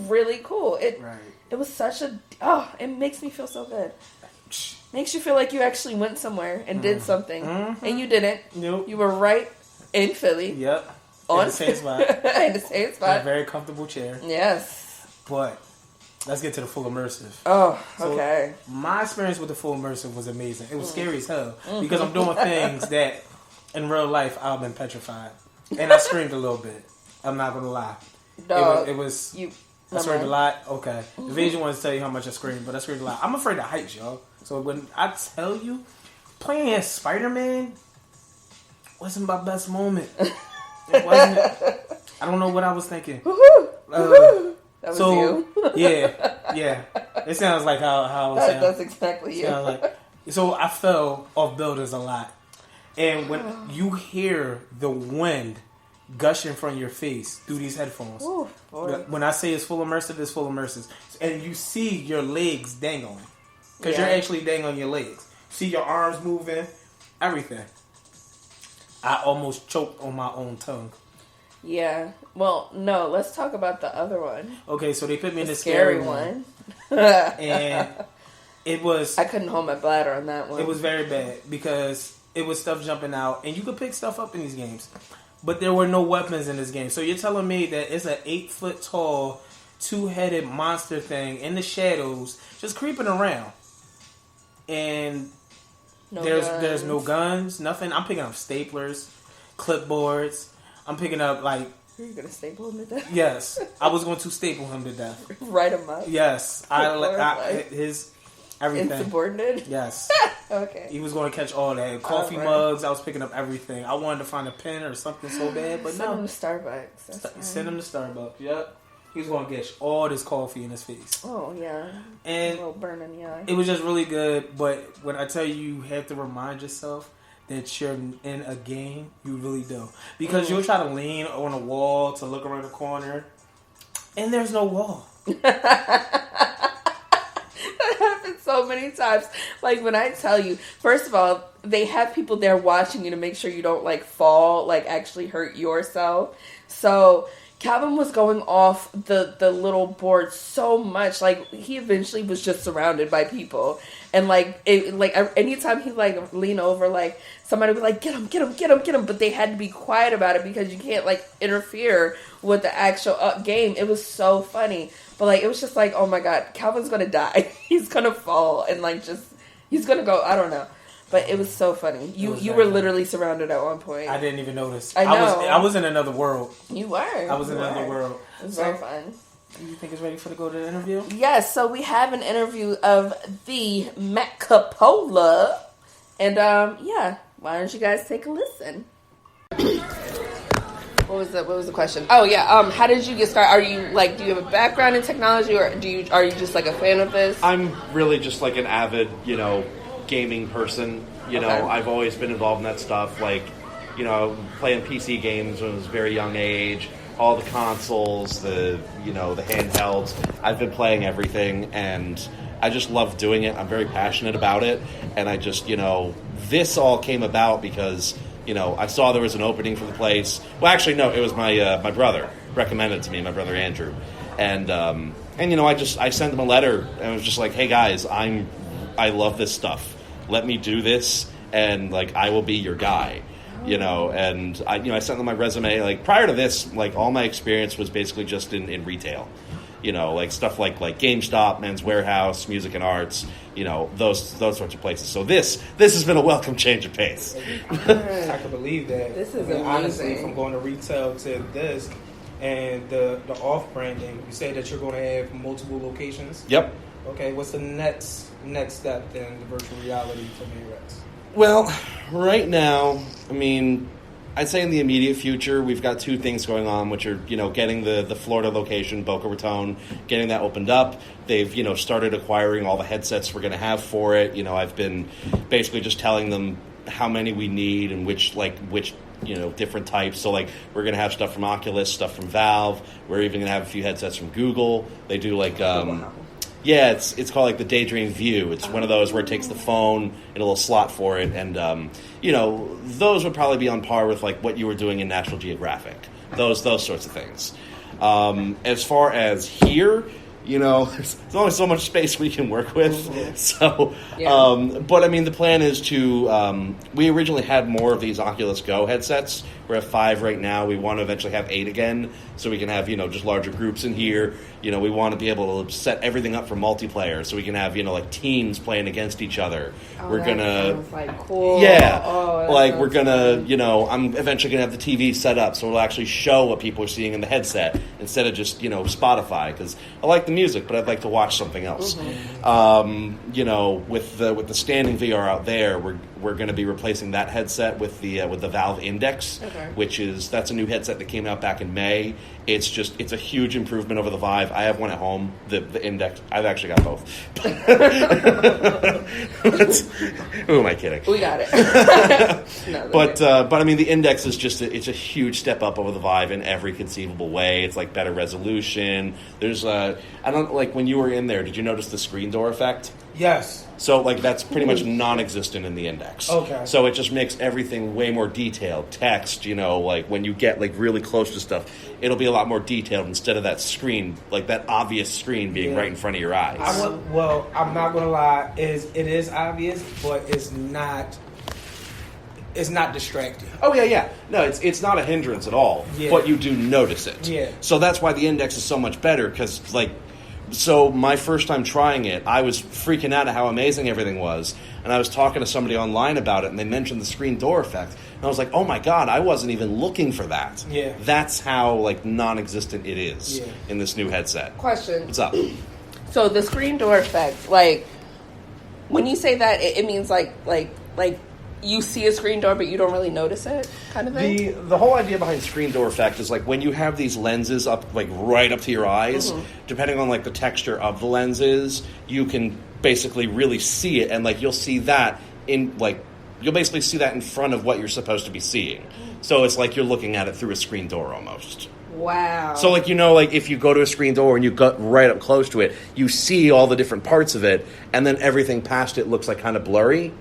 really cool. It was such a it makes me feel so good. Makes you feel like you actually went somewhere and did something, and you didn't. Nope. You were right in Philly. Yep. On in the same spot. In the same spot. In a very comfortable chair. Yes. But let's get to the full immersive. Oh, okay. So my experience with the full immersive was amazing. It was scary as hell because I'm doing things that in real life I've been petrified, and I screamed a little bit. I'm not gonna lie. Dog, it was I screamed a lot. Okay, the Asian wants to tell you how much I screamed, but I screamed a lot. I'm afraid of heights, y'all. So when I tell you, playing as Spider-Man wasn't my best moment. It wasn't. I don't know what I was thinking. That was you. yeah. It sounds like how it sounds. That's exactly you. So I fell off buildings a lot. And when you hear the wind gushing from your face through these headphones, when I say it's full immersive, it's full immersive. And you see your legs dangling. Because you're actually dangling your legs. See your arms moving, everything. I almost choked on my own tongue. Yeah. Well, no, let's talk about the other one. Okay, so they put me in the scary one. And it was... I couldn't hold my bladder on that one. It was very bad because it was stuff jumping out. And you could pick stuff up in these games. But there were no weapons in this game. So you're telling me that it's an 8-foot tall, 2-headed monster thing in the shadows just creeping around. And there's no guns, nothing. I'm picking up staplers, clipboards. I'm picking up Are you gonna staple him to death? Yes, I was going to staple him to death. Write him up. Yes, his everything. Insubordinate. Yes. Okay. He was going to catch all that coffee mugs. I was picking up everything. I wanted to find a pen or something so bad, but Send him to Starbucks. Send him to Starbucks. Yep. He was going to get all this coffee in his face. Oh, yeah. And a little burn in the eye. It was just really good, but when I tell you have to remind yourself that you're in a game, you really do. Because you'll try to lean on a wall to look around the corner, and there's no wall. That happens so many times. Like, when I tell you, first of all, they have people there watching you to make sure you don't, fall, actually hurt yourself. So... Calvin was going off the little board so much, he eventually was just surrounded by people, and anytime he lean over, somebody would be get him, but they had to be quiet about it because you can't interfere with the actual game. It was so funny, but it was just oh my god, Calvin's gonna die, he's gonna fall, and he's gonna go, I don't know. But it was so funny. You were literally surrounded at one point. I didn't even notice. I know. I was in another world. You were. I was in another world. It was very fun. You think it's ready for to go to the interview? Yes. So we have an interview of the Matt Capola, and why don't you guys take a listen? What was the question? Oh yeah. How did you get started? Are you do you have a background in technology, or are you just a fan of this? I'm really just an avid, gaming person. I've always been involved in that stuff, playing PC games when I was a very young age, all the consoles, the handhelds. I've been playing everything, and I just love doing it. I'm very passionate about it, and I just, this all came about because, I saw there was an opening for the place. Well, actually, no, it was my brother recommended it to me, my brother Andrew, and I sent him a letter, and I was just like, hey guys, I love this stuff. Let me do this, and I will be your guy, And I sent them my resume. Prior to this, all my experience was basically just in retail, stuff like GameStop, Men's Warehouse, Music and Arts, those sorts of places. So this has been a welcome change of pace. I can believe that. This is amazing. Honestly, from going to retail to this, and the off branding, you say that you're going to have multiple locations. Yep. Okay, what's the next step then, the virtual reality for Mayrex? Well, right now, I'd say in the immediate future, we've got two things going on, which are, getting the Florida location, Boca Raton, getting that opened up. They've, started acquiring all the headsets we're going to have for it. I've been basically just telling them how many we need and which different types. So, we're going to have stuff from Oculus, stuff from Valve. We're even going to have a few headsets from Google. They do, yeah, it's called the Daydream View. It's one of those where it takes the phone and a little slot for it, and those would probably be on par with what you were doing in National Geographic. Those sorts of things. As far as here, there's only so much space we can work with. Mm-hmm. So, but I mean, the plan is to. We originally had more of these Oculus Go headsets. We're at 5 right now. We want to eventually have 8 again, so we can have just larger groups in here. We want to be able to set everything up for multiplayer, so we can have like teams playing against each other. Oh, We're gonna, sounds like cool. yeah, Oh, we're gonna, I'm eventually gonna have the TV set up so it'll actually show what people are seeing in the headset instead of just Spotify, because I like the music, but I'd like to watch something else. With the standing VR out there, we're going to be replacing that headset with the Valve Index, that's a new headset that came out back in May. It's a huge improvement over the Vive. I have one at home, the Index. I've actually got both. Who am I kidding? We got it. No, but I mean, the Index is it's a huge step up over the Vive in every conceivable way. It's like better resolution. There's I don't when you were in there, did you notice the screen door effect? Yes. So, that's pretty much non-existent in the Index. Okay. So it just makes everything way more detailed. Text, when you get, really close to stuff, it'll be a lot more detailed instead of that screen, that obvious screen being right in front of your eyes. I'm not going to lie. It is obvious, but it's not distracting. Oh, yeah. No, it's not a hindrance at all, but you do notice it. Yeah. So that's why the Index is so much better, because, so my first time trying it, I was freaking out at how amazing everything was. And I was talking to somebody online about it, and they mentioned the screen door effect. And I was like, oh my God, I wasn't even looking for that. Yeah. That's how, non-existent it is in this new headset. Question. What's up? So the screen door effect, when you say that, it means like you see a screen door, but you don't really notice it, kind of thing? The whole idea behind screen door effect is when you have these lenses up, right up to your eyes, depending on the texture of the lenses, you can basically really see it, and you'll see that you'll basically see that in front of what you're supposed to be seeing. So it's you're looking at it through a screen door almost. Wow. So if you go to a screen door and you go right up close to it, you see all the different parts of it, and then everything past it looks kind of blurry.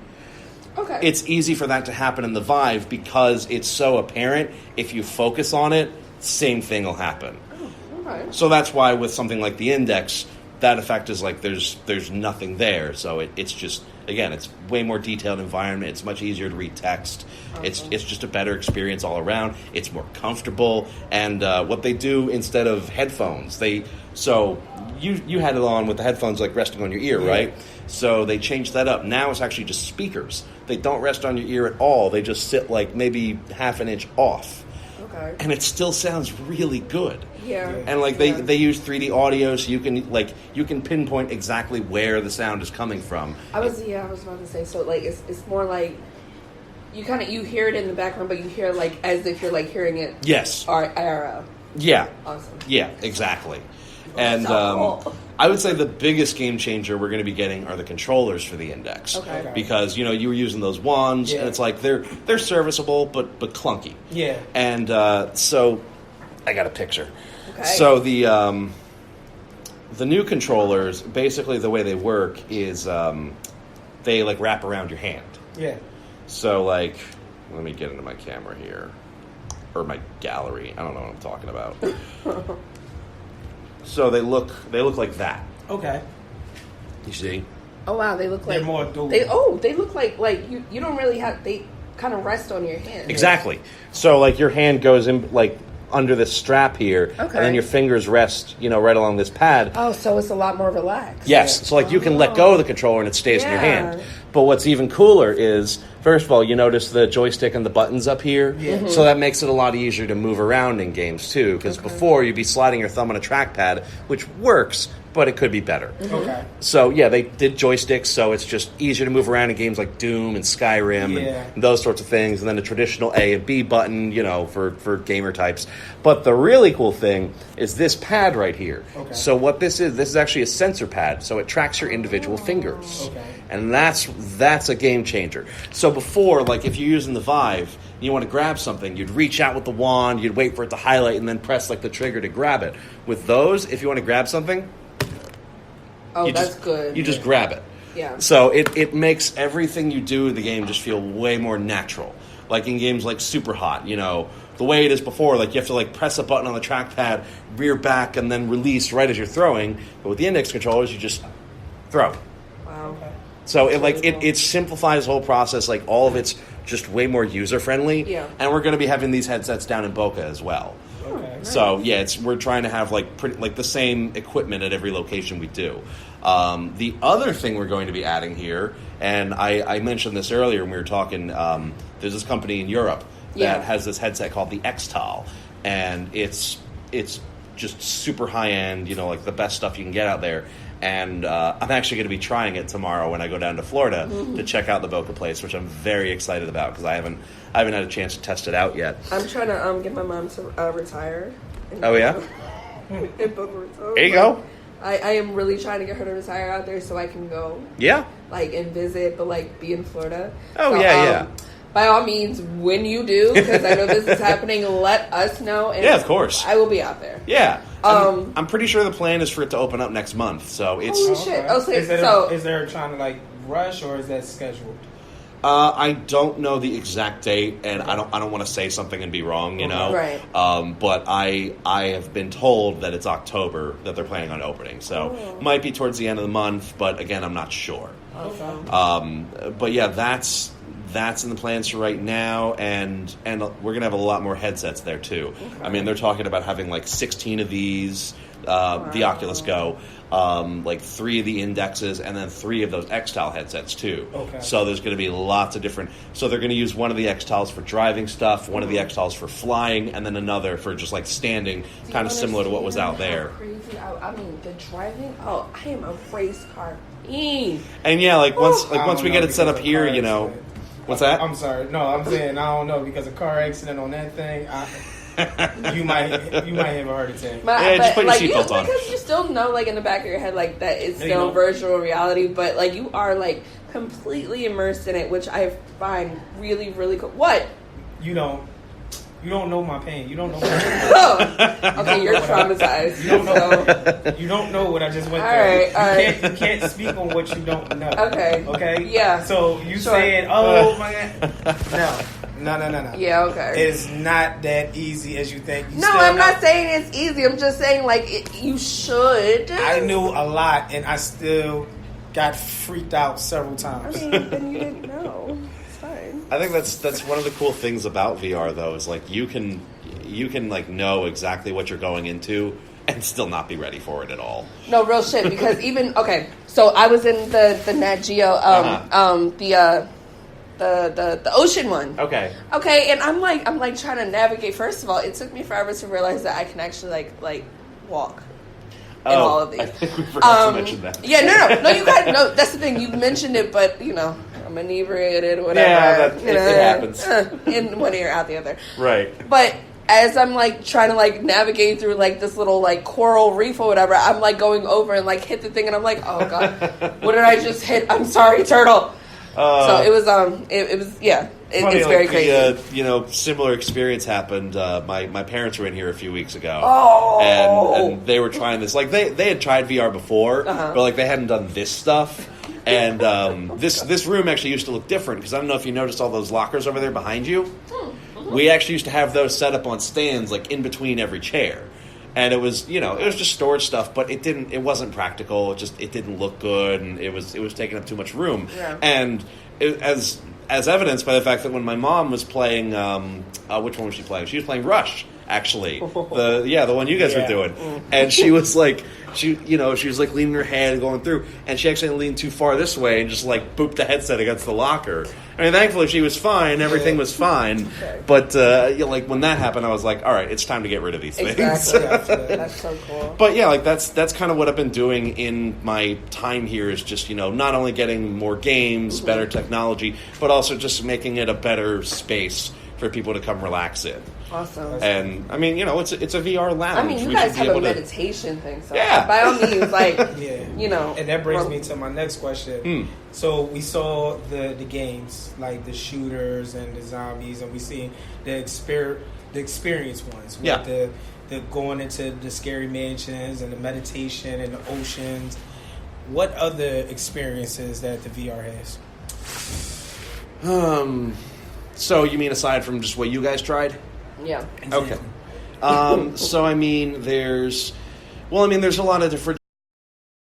Okay. It's easy for that to happen in the Vive because it's so apparent. If you focus on it, same thing will happen. Oh, okay. So that's why with something like the Index, that effect is there's nothing there. So it's just, again, it's way more detailed environment. It's much easier to read text. Awesome. It's just a better experience all around. It's more comfortable. And what they do instead of headphones, so you had it on with the headphones resting on your ear, right? So they changed that up. Now it's actually just speakers. They don't rest on your ear at all. They just sit maybe half an inch off. Okay. And it still sounds really good. Yeah. And they use 3D audio, so you can pinpoint exactly where the sound is coming from. I was about to say, so it's more you hear it in the background, but you hear as if you're hearing it. Yes. IRL. Yeah. Awesome. Yeah, exactly. And so cool. I would say the biggest game changer we're going to be getting are the controllers for the Index. Okay. Because you were using those wands, and it's they're serviceable but clunky. Yeah. And so I got a picture. Okay. So the new controllers, basically the way they work is they wrap around your hand. Yeah. So let me get into my camera here, or my gallery. I don't know what I'm talking about. So they look like that. Okay. You see? Oh wow, they look like they're more dual. They look like you don't really have, they kind of rest on your hand. Exactly. So your hand goes in under this strap here, Okay. and then your fingers rest right along this pad. Oh, so it's a lot more relaxed. Yes. So you can let go of the controller and it stays in your Yeah. hand. But what's even cooler is, first of all, you notice the joystick and the buttons up here. Yeah. So that makes it a lot easier to move around in games too. Because before you'd be sliding your thumb on a trackpad, which works, but it could be better. Okay. So yeah, they did joysticks, so it's just easier to move around in games like Doom and Skyrim and those sorts of things. And then a traditional A and B button, for gamer types. But the really cool thing is this pad right here. Okay. So what this is actually a sensor pad, so it tracks your individual fingers. Okay. And that's a game changer. So before, if you're using the Vive, and you want to grab something, you'd reach out with the wand, you'd wait for it to highlight, and then press the trigger to grab it. With those, if you want to grab something, that's good. You just grab it. Yeah. So it makes everything you do in the game just feel way more natural. Like in games like Super Hot, the way it is before, like you have to like press a button on the trackpad, rear back, and then release right as you're throwing. But with the index controllers, you just throw. Wow. Okay. So it simplifies the whole process. Like all of it's just way more user friendly. Yeah. And we're going to be having these headsets down in Boca as well. Okay. So yeah, we're trying to have like the same equipment at every location we do. The other thing we're going to be adding here, and I mentioned this earlier when we were talking. There's this company in Europe that has this headset called the X-Tal, and it's just super high end. Like the best stuff you can get out there. And I'm actually going to be trying it tomorrow when I go down to Florida to check out the Boca place, which I'm very excited about because I haven't had a chance to test it out yet. I'm trying to get my mom to retire. Oh yeah, In Boca Raton. there you go. I am really trying to get her to retire out there so I can go, Yeah. like, and visit, but like be in Florida. Oh So, yeah. By all means, when you do, because I know this is happening, let us know. And Yeah, of course. I will be out there. Yeah. I'm pretty sure the plan is for it to open up next month. So it's. Holy shit! Oh, Is there trying to like rush or is that scheduled? I don't know the exact date, and I don't want to say something and be wrong, Right. But I have been told that it's October that they're planning on opening, so might be towards the end of the month. But again, I'm not sure. Awesome. But yeah, that's in the plans for right now, and we're gonna have a lot more headsets there too. Okay. I mean, they're talking about having like 16 of these, the Oculus Go, like 3 of the indexes, and then 3 of those X-Tal headsets too. Okay. So there's going to be lots of different. So they're going to use one of the X-Tals for driving stuff, one of the X-Tals for flying, and then another for just like standing, kind of similar to what was out there. Crazy! I mean, the driving. Oh, I am a race car fiend. And yeah, like once we get it set up here, What's that? I'm sorry. No, I'm saying I don't know because a car accident on that thing, you might have a heart attack. Just put your seatbelt on. Because you still know, like in the back of your head, like that it's still virtual reality, but like you are like completely immersed in it, which I find really, really cool. What? You don't know my pain. You don't know. Okay, you're traumatized. You don't know what I just went through. All right. You can't speak on what you don't know. Okay. Yeah. So you saying, "Oh my God," no. Yeah. Okay. It's not that easy as you think. I'm not saying it's easy. I'm just saying you should. I knew a lot, and I still got freaked out several times. I mean, then you didn't know. I think that's one of the cool things about VR though is like you can like know exactly what you're going into and still not be ready for it at all. No, real shit. Because even so I was in the Nat Geo the ocean one. Okay, and I'm like trying to navigate. First of all, it took me forever to realize that I can actually like walk. In all of these. I think we forgot to mention that. Yeah, no, you guys know that's the thing. You mentioned it, but I'm inebriated, whatever. Yeah, it happens. In one ear, out the other. Right. But as I'm like trying to like navigate through like this little like coral reef or whatever, I'm like going over and like hit the thing, and I'm like, oh god, what did I just hit? I'm sorry, turtle. So it was Funny, it's very crazy. Similar experience happened. My parents were in here a few weeks ago, and they were trying this. Like they had tried VR before, but like they hadn't done this stuff. And this room actually used to look different because I don't know if you noticed all those lockers over there behind you. We actually used to have those set up on stands, like in between every chair. And it was, it was just storage stuff, but it wasn't practical. It didn't look good, and it was taking up too much room. Yeah. And as evidenced by the fact that when my mom was playing, which one was she playing? She was playing Rush, actually. The one you guys were doing. And she was like, she was like leaning her head and going through, and she actually leaned too far this way and just like booped the headset against the locker. I mean, thankfully she was fine. Everything was fine. Okay. But like when that happened, I was like, all right, it's time to get rid of these things. Exactly. That's so cool. But yeah, like that's kind of what I've been doing in my time here is just not only getting more games, better technology, but also just making it a better space for people to come relax in. Awesome. And I mean, it's a VR lounge. I mean, you guys have a meditation thing, so yeah. By all means, like And that brings me to my next question. So we saw the games, like the shooters and the zombies, and we see the experience ones. With the going into the scary mansions and the meditation and the oceans. What other experiences that the VR has? So you mean aside from just what you guys tried? Yeah. Okay. So I mean, there's a lot of different